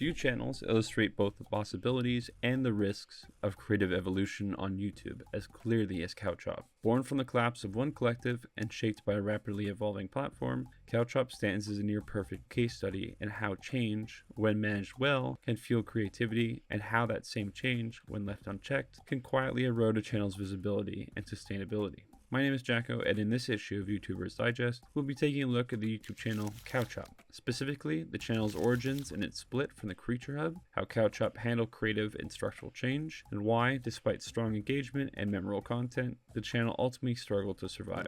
Few channels illustrate both the possibilities and the risks of creative evolution on YouTube as clearly as CouchUp. Born from the collapse of one collective and shaped by a rapidly evolving platform, CouchUp stands as a near-perfect case study in how change, when managed well, can fuel creativity, and how that same change, when left unchecked, can quietly erode a channel's visibility and sustainability. My name is Jacko, and in this issue of YouTuber's Digest, we'll be taking a look at the YouTube channel CouchUp, specifically the channel's origins and its split from the Creature Hub, how CouchUp handled creative and structural change, and why, despite strong engagement and memorable content, the channel ultimately struggled to survive.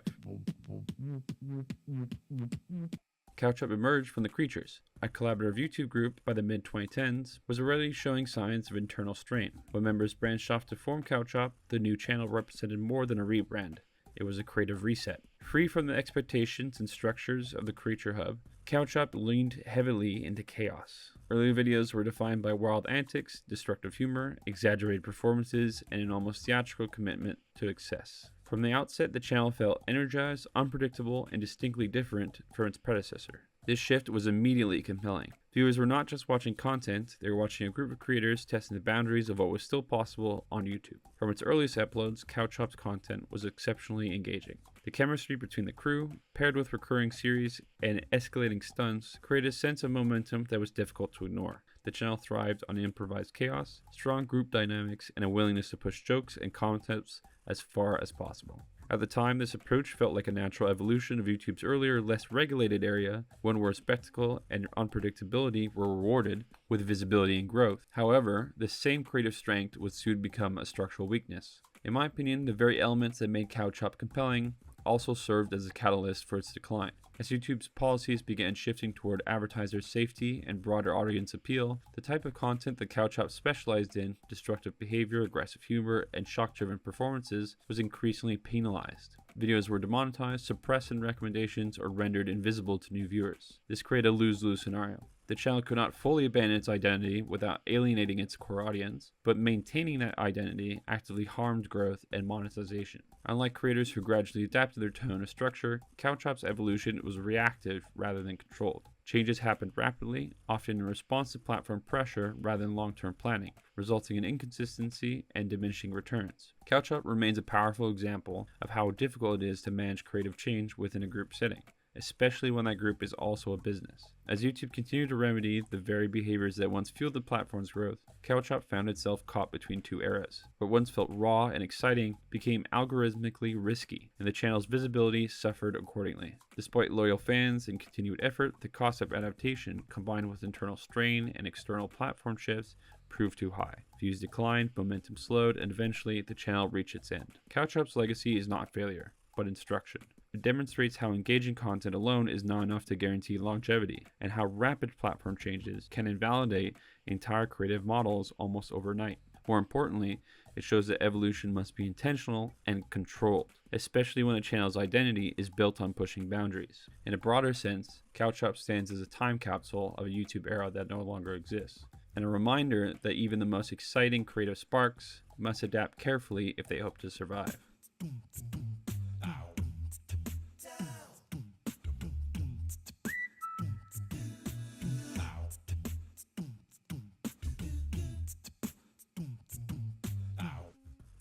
CouchUp emerged from the Creatures, a collaborative YouTube group by the mid-2010s, was already showing signs of internal strain. When members branched off to form CouchUp, the new channel represented more than a rebrand. It was a creative reset. Free from the expectations and structures of the Creature Hub, CouchUp leaned heavily into chaos. Early videos were defined by wild antics, destructive humor, exaggerated performances, and an almost theatrical commitment to excess. From the outset, the channel felt energized, unpredictable, and distinctly different from its predecessor. This shift was immediately compelling. Viewers were not just watching content, they were watching a group of creators testing the boundaries of what was still possible on YouTube. From its earliest uploads, CouchUp's content was exceptionally engaging. The chemistry between the crew, paired with recurring series and escalating stunts, created a sense of momentum that was difficult to ignore. The channel thrived on improvised chaos, strong group dynamics, and a willingness to push jokes and concepts as far as possible. At the time, this approach felt like a natural evolution of YouTube's earlier, less regulated area, one where spectacle and unpredictability were rewarded with visibility and growth. However, this same creative strength would soon become a structural weakness. In my opinion, the very elements that made CouchUp compelling also served as a catalyst for its decline. As YouTube's policies began shifting toward advertiser safety and broader audience appeal, the type of content that CouchUp specialized in, destructive behavior, aggressive humor, and shock-driven performances, was increasingly penalized. Videos were demonetized, suppressed in recommendations, or rendered invisible to new viewers. This created a lose-lose scenario. The channel could not fully abandon its identity without alienating its core audience, but maintaining that identity actively harmed growth and monetization. Unlike creators who gradually adapted their tone or structure, CouchUp's evolution was reactive rather than controlled. Changes happened rapidly, often in response to platform pressure rather than long-term planning, resulting in inconsistency and diminishing returns. CouchUp remains a powerful example of how difficult it is to manage creative change within a group setting, especially when that group is also a business. As YouTube continued to remedy the very behaviors that once fueled the platform's growth, CouchUp found itself caught between two eras. What once felt raw and exciting became algorithmically risky, and the channel's visibility suffered accordingly. Despite loyal fans and continued effort, the cost of adaptation, combined with internal strain and external platform shifts, proved too high. Views declined, momentum slowed, and eventually the channel reached its end. CouchUp's legacy is not failure, but instruction. It demonstrates how engaging content alone is not enough to guarantee longevity, and how rapid platform changes can invalidate entire creative models almost overnight. More importantly, it shows that evolution must be intentional and controlled, especially when a channel's identity is built on pushing boundaries. In a broader sense, CouchUp stands as a time capsule of a YouTube era that no longer exists, and a reminder that even the most exciting creative sparks must adapt carefully if they hope to survive.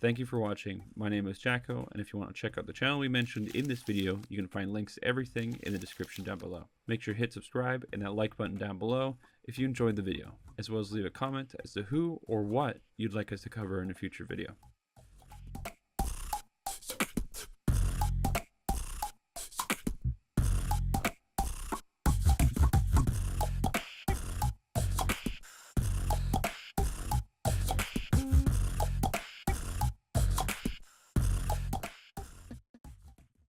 Thank you for watching. My name is Jacko, and if you want to check out the channel we mentioned in this video, you can find links to everything in the description down below. Make sure to hit subscribe and that like button down below if you enjoyed the video, as well as leave a comment as to who or what you'd like us to cover in a future video.